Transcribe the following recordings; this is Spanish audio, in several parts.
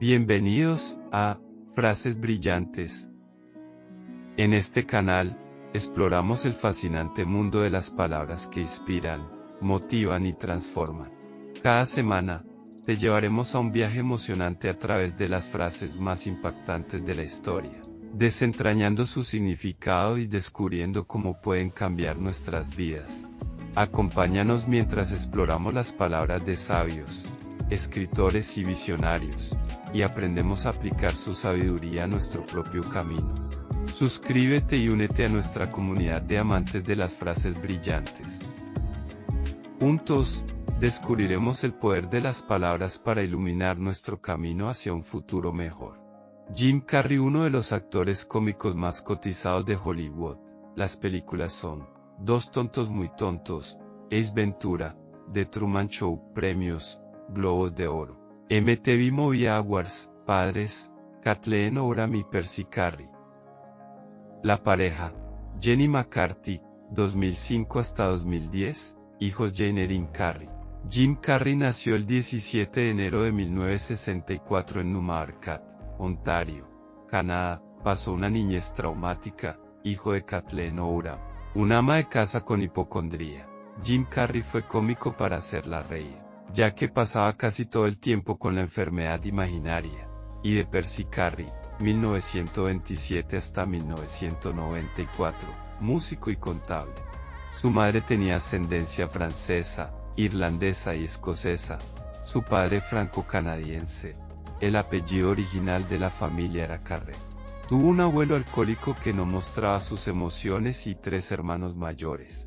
Bienvenidos a Frases Brillantes. En este canal, exploramos el fascinante mundo de las palabras que inspiran, motivan y transforman. Cada semana, te llevaremos a un viaje emocionante a través de las frases más impactantes de la historia, desentrañando su significado y descubriendo cómo pueden cambiar nuestras vidas. Acompáñanos mientras exploramos las palabras de sabios, escritores y visionarios, y aprendemos a aplicar su sabiduría a nuestro propio camino. Suscríbete y únete a nuestra comunidad de amantes de las frases brillantes. Juntos, descubriremos el poder de las palabras para iluminar nuestro camino hacia un futuro mejor. Jim Carrey, uno de los actores cómicos más cotizados de Hollywood. Las películas son Dos tontos muy tontos, Ace Ventura, The Truman Show, premios, Globos de Oro, MTV Movie Awards, Padres, Kathleen Oram y Percy Carey. La pareja, Jenny McCarthy, 2005 hasta 2010, hijos Jane Erin Carrey. Jim Carrey nació el 17 de enero de 1964 en Newmarket, Ontario, Canadá. Pasó una niñez traumática, hijo de Kathleen Oram, una ama de casa con hipocondría. Jim Carrey fue cómico para hacerla reír, ya que pasaba casi todo el tiempo con la enfermedad imaginaria. Y de Percy Carrey, 1927 hasta 1994, músico y contable. Su madre tenía ascendencia francesa, irlandesa y escocesa, su padre franco-canadiense. El apellido original de la familia era Carrey. Tuvo un abuelo alcohólico que no mostraba sus emociones y 3 hermanos mayores.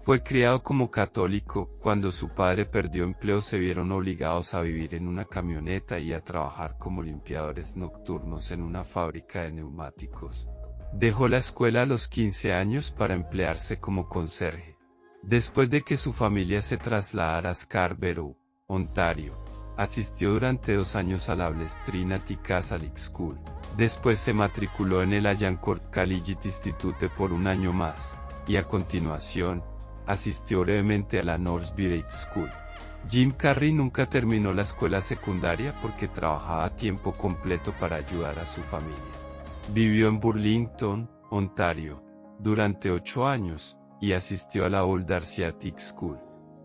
Fue criado como católico. Cuando su padre perdió empleo se vieron obligados a vivir en una camioneta y a trabajar como limpiadores nocturnos en una fábrica de neumáticos. Dejó la escuela a los 15 años para emplearse como conserje. Después de que su familia se trasladara a Scarborough, Ontario, asistió durante 2 años a la Blessed Trinity Catholic School. Después se matriculó en el Agincourt Collegiate Institute por 1 año más, y a continuación, asistió brevemente a la North Village School. Jim Carrey nunca terminó la escuela secundaria porque trabajaba a tiempo completo para ayudar a su familia. Vivió en Burlington, Ontario, durante 8 años, y asistió a la Old Asiatic School.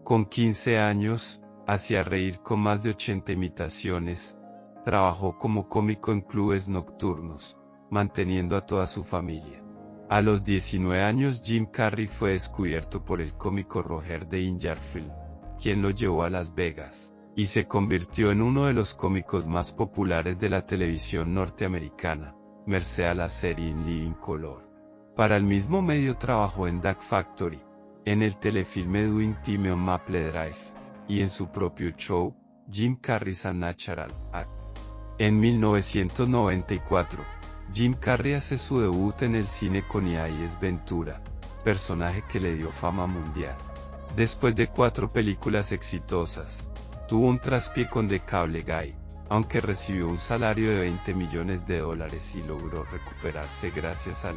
Con 15 años, hacía reír con más de 80 imitaciones. Trabajó como cómico en clubes nocturnos, manteniendo a toda su familia. A los 19 años Jim Carrey fue descubierto por el cómico Roger Dangerfield, quien lo llevó a Las Vegas, y se convirtió en uno de los cómicos más populares de la televisión norteamericana, merced a la serie In Living Color. Para el mismo medio trabajó en Duck Factory, en el telefilme Doing Time on Maple Drive, y en su propio show, Jim Carrey's a Natural Act. En 1994, Jim Carrey hace su debut en el cine con Ace Ventura, personaje que le dio fama mundial. Después de 4 películas exitosas, tuvo un traspié con The Cable Guy, aunque recibió un salario de $20 millones y logró recuperarse gracias a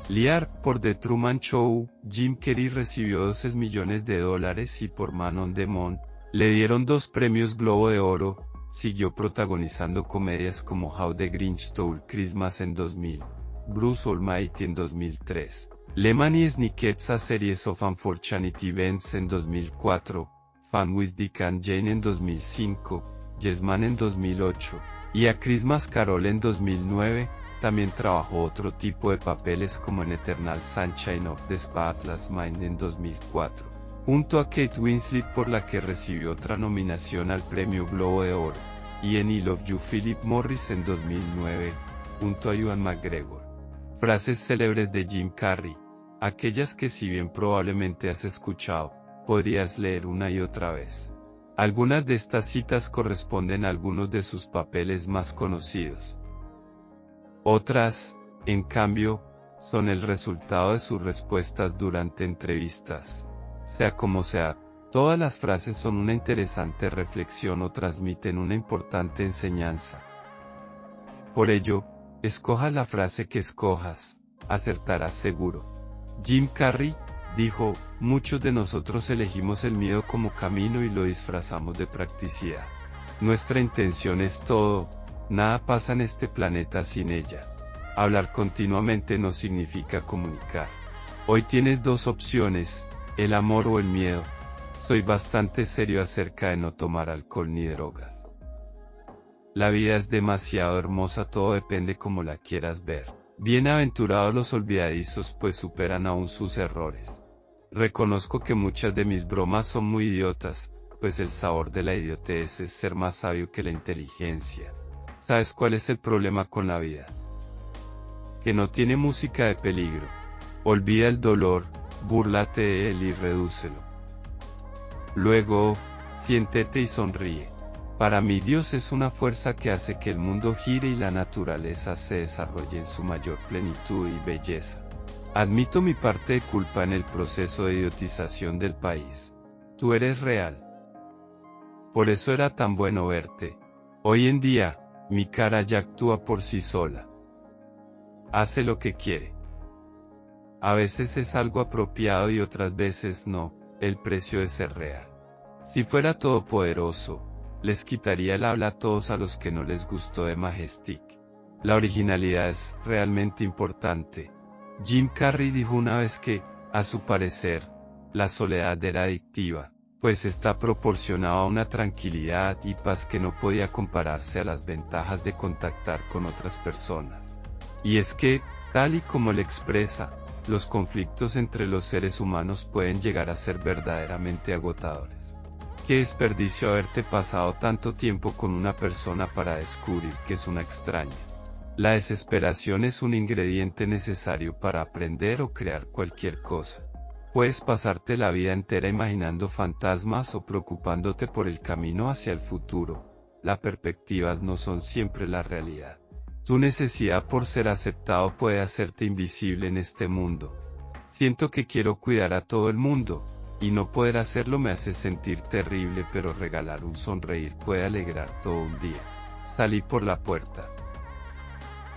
Liar. Por The Truman Show, Jim Carrey recibió $12 millones y por Man on the Moon, le dieron 2 premios Globo de Oro. Siguió protagonizando comedias como How the Grinch Stole Christmas en 2000, Bruce Almighty en 2003, Lemony Snicket's A Series of Unfortunate Events en 2004, Fun with Dick and Jane en 2005, Yes Man en 2008, y A Christmas Carol en 2009. También trabajó otro tipo de papeles como en Eternal Sunshine of the Spotless Mind en 2004. Junto a Kate Winslet, por la que recibió otra nominación al Premio Globo de Oro, y en I Love You Philip Morris en 2009, junto a Ewan McGregor. Frases célebres de Jim Carrey, aquellas que si bien probablemente has escuchado, podrías leer una y otra vez. Algunas de estas citas corresponden a algunos de sus papeles más conocidos. Otras, en cambio, son el resultado de sus respuestas durante entrevistas. Sea como sea, todas las frases son una interesante reflexión o transmiten una importante enseñanza. Por ello, escojas la frase que escojas, acertarás seguro. Jim Carrey dijo: muchos de nosotros elegimos el miedo como camino y lo disfrazamos de practicidad. Nuestra intención es todo, nada pasa en este planeta sin ella. Hablar continuamente no significa comunicar. Hoy tienes dos opciones, el amor o el miedo. Soy bastante serio acerca de no tomar alcohol ni drogas. La vida es demasiado hermosa, todo depende como la quieras ver. Bienaventurados los olvidadizos, pues superan aún sus errores. Reconozco que muchas de mis bromas son muy idiotas, pues el sabor de la idiotez es ser más sabio que la inteligencia. ¿Sabes cuál es el problema con la vida? Que no tiene música de peligro. Olvida el dolor, búrlate de él y redúcelo. Luego, siéntete y sonríe. Para mí Dios es una fuerza que hace que el mundo gire y la naturaleza se desarrolle en su mayor plenitud y belleza. Admito mi parte de culpa en el proceso de idiotización del país. Tú eres real. Por eso era tan bueno verte. Hoy en día, mi cara ya actúa por sí sola. Hace lo que quiere. A veces es algo apropiado y otras veces no, el precio de ser real. Si fuera todopoderoso, les quitaría el habla a todos a los que no les gustó de Majestic. La originalidad es realmente importante. Jim Carrey dijo una vez que, a su parecer, la soledad era adictiva, pues está proporcionada a una tranquilidad y paz que no podía compararse a las ventajas de contactar con otras personas. Y es que, tal y como él expresa, los conflictos entre los seres humanos pueden llegar a ser verdaderamente agotadores. Qué desperdicio haberte pasado tanto tiempo con una persona para descubrir que es una extraña. La desesperación es un ingrediente necesario para aprender o crear cualquier cosa. Puedes pasarte la vida entera imaginando fantasmas o preocupándote por el camino hacia el futuro. Las perspectivas no son siempre la realidad. Tu necesidad por ser aceptado puede hacerte invisible en este mundo. Siento que quiero cuidar a todo el mundo, y no poder hacerlo me hace sentir terrible, pero regalar un sonreír puede alegrar todo un día. Salí por la puerta.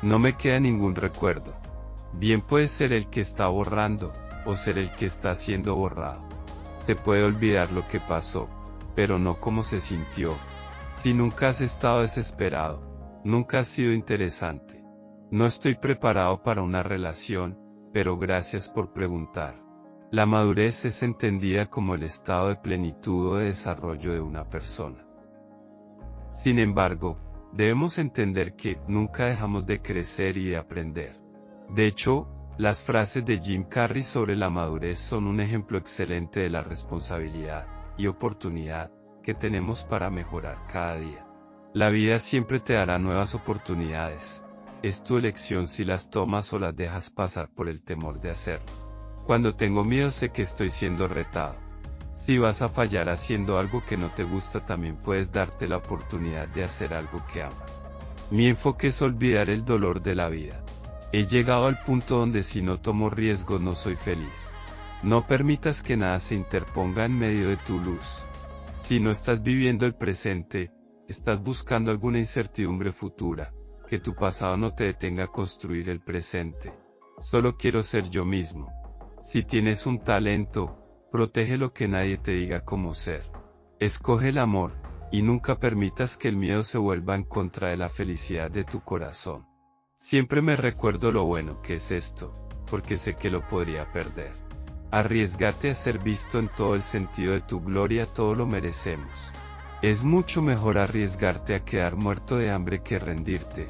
No me queda ningún recuerdo. Bien puede ser el que está borrando, o ser el que está siendo borrado. Se puede olvidar lo que pasó, pero no cómo se sintió. Si nunca has estado desesperado, nunca has sido interesante. No estoy preparado para una relación, pero gracias por preguntar. La madurez es entendida como el estado de plenitud o de desarrollo de una persona. Sin embargo, debemos entender que nunca dejamos de crecer y de aprender. De hecho, las frases de Jim Carrey sobre la madurez son un ejemplo excelente de la responsabilidad y oportunidad que tenemos para mejorar cada día. La vida siempre te dará nuevas oportunidades. Es tu elección si las tomas o las dejas pasar por el temor de hacerlo. Cuando tengo miedo sé que estoy siendo retado. Si vas a fallar haciendo algo que no te gusta, también puedes darte la oportunidad de hacer algo que amas. Mi enfoque es olvidar el dolor de la vida. He llegado al punto donde si no tomo riesgos no soy feliz. No permitas que nada se interponga en medio de tu luz. Si no estás viviendo el presente, estás buscando alguna incertidumbre futura. Que tu pasado no te detenga a construir el presente. Solo quiero ser yo mismo. Si tienes un talento, protege lo que nadie te diga cómo ser. Escoge el amor, y nunca permitas que el miedo se vuelva en contra de la felicidad de tu corazón. Siempre me recuerdo lo bueno que es esto, porque sé que lo podría perder. Arriesgate a ser visto en todo el sentido de tu gloria, todo lo merecemos. Es mucho mejor arriesgarte a quedar muerto de hambre que rendirte.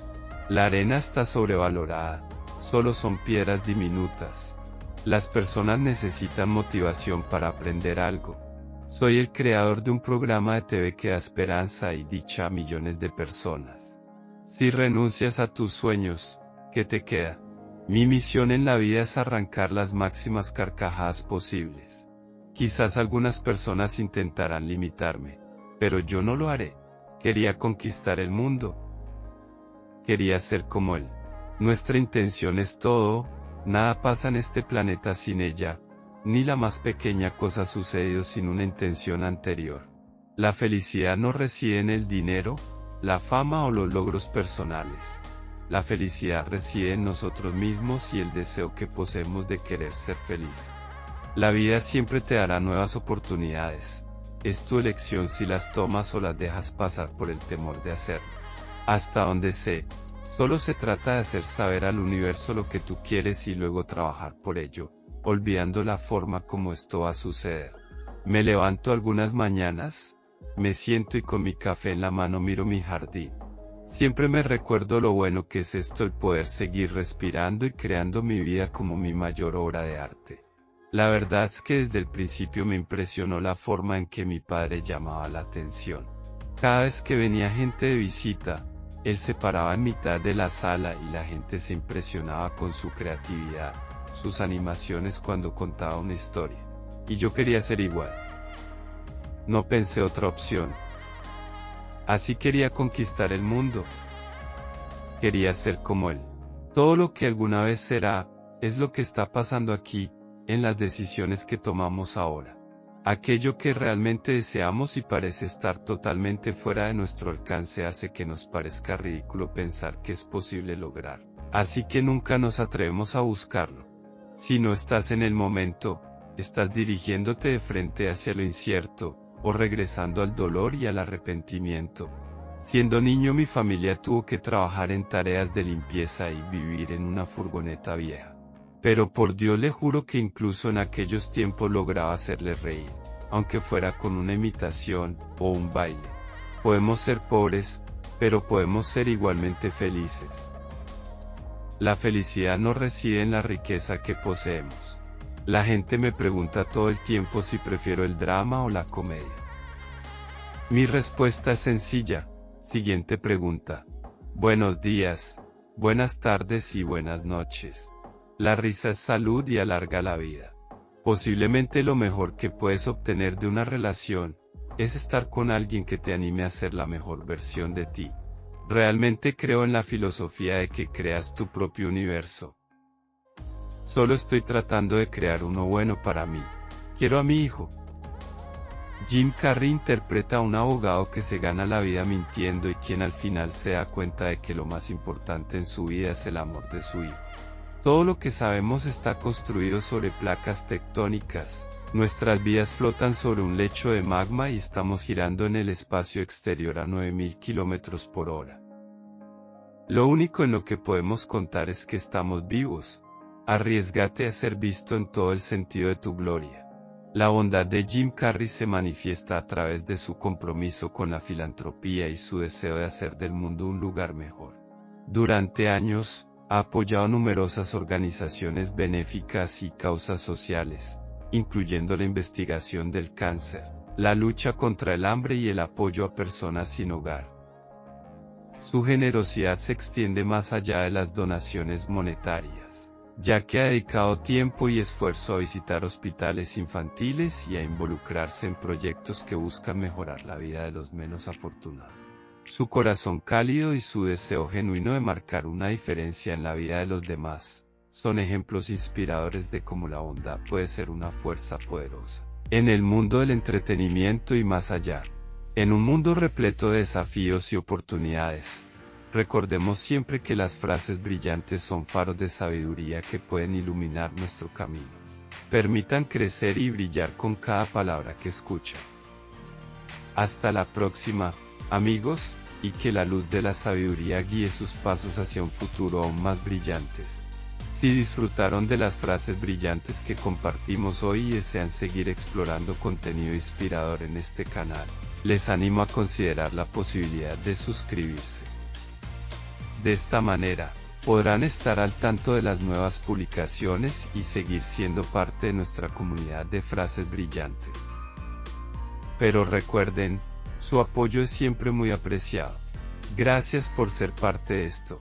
La arena está sobrevalorada, solo son piedras diminutas. Las personas necesitan motivación para aprender algo. Soy el creador de un programa de TV que da esperanza y dicha a millones de personas. Si renuncias a tus sueños, ¿qué te queda? Mi misión en la vida es arrancar las máximas carcajadas posibles. Quizás algunas personas intentarán limitarme, pero yo no lo haré. Quería conquistar el mundo. Quería ser como él. Nuestra intención es todo. Nada pasa en este planeta sin ella, ni la más pequeña cosa ha sucedido sin una intención anterior. La felicidad no reside en el dinero, la fama o los logros personales. La felicidad reside en nosotros mismos y el deseo que poseemos de querer ser felices. La vida siempre te dará nuevas oportunidades. Es tu elección si las tomas o las dejas pasar por el temor de hacerlo. Hasta donde sé, solo se trata de hacer saber al universo lo que tú quieres y luego trabajar por ello, olvidando la forma como esto va a suceder. Me levanto algunas mañanas, me siento y con mi café en la mano miro mi jardín. Siempre me recuerdo lo bueno que es esto, el poder seguir respirando y creando mi vida como mi mayor obra de arte. La verdad es que desde el principio me impresionó la forma en que mi padre llamaba la atención. Cada vez que venía gente de visita, él se paraba en mitad de la sala y la gente se impresionaba con su creatividad, sus animaciones cuando contaba una historia. Y yo quería ser igual. No pensé otra opción. Así quería conquistar el mundo. Quería ser como él. Todo lo que alguna vez será, es lo que está pasando aquí, en las decisiones que tomamos ahora. Aquello que realmente deseamos y parece estar totalmente fuera de nuestro alcance hace que nos parezca ridículo pensar que es posible lograr. Así que nunca nos atrevemos a buscarlo. Si no estás en el momento, estás dirigiéndote de frente hacia lo incierto, o regresando al dolor y al arrepentimiento. Siendo niño mi familia tuvo que trabajar en tareas de limpieza y vivir en una furgoneta vieja. Pero por Dios le juro que incluso en aquellos tiempos lograba hacerle reír, aunque fuera con una imitación, o un baile. Podemos ser pobres, pero podemos ser igualmente felices. La felicidad no reside en la riqueza que poseemos. La gente me pregunta todo el tiempo si prefiero el drama o la comedia. Mi respuesta es sencilla. Siguiente pregunta. Buenos días, buenas tardes y buenas noches. La risa es salud y alarga la vida. Posiblemente lo mejor que puedes obtener de una relación, es estar con alguien que te anime a ser la mejor versión de ti. Realmente creo en la filosofía de que creas tu propio universo. Solo estoy tratando de crear uno bueno para mí. Quiero a mi hijo. Jim Carrey interpreta a un abogado que se gana la vida mintiendo y quien al final se da cuenta de que lo más importante en su vida es el amor de su hijo. Todo lo que sabemos está construido sobre placas tectónicas. Nuestras vidas flotan sobre un lecho de magma y estamos girando en el espacio exterior a 9000 km/h. Lo único en lo que podemos contar es que estamos vivos. Arriésgate a ser visto en todo el sentido de tu gloria. La bondad de Jim Carrey se manifiesta a través de su compromiso con la filantropía y su deseo de hacer del mundo un lugar mejor. Durante años, ha apoyado numerosas organizaciones benéficas y causas sociales, incluyendo la investigación del cáncer, la lucha contra el hambre y el apoyo a personas sin hogar. Su generosidad se extiende más allá de las donaciones monetarias, ya que ha dedicado tiempo y esfuerzo a visitar hospitales infantiles y a involucrarse en proyectos que buscan mejorar la vida de los menos afortunados. Su corazón cálido y su deseo genuino de marcar una diferencia en la vida de los demás, son ejemplos inspiradores de cómo la bondad puede ser una fuerza poderosa en el mundo del entretenimiento y más allá. En un mundo repleto de desafíos y oportunidades, recordemos siempre que las frases brillantes son faros de sabiduría que pueden iluminar nuestro camino. Permitan crecer y brillar con cada palabra que escuchan. Hasta la próxima, amigos, y que la luz de la sabiduría guíe sus pasos hacia un futuro aún más brillantes. Si disfrutaron de las frases brillantes que compartimos hoy y desean seguir explorando contenido inspirador en este canal, les animo a considerar la posibilidad de suscribirse. De esta manera, podrán estar al tanto de las nuevas publicaciones y seguir siendo parte de nuestra comunidad de frases brillantes. Pero recuerden, su apoyo es siempre muy apreciado. Gracias por ser parte de esto.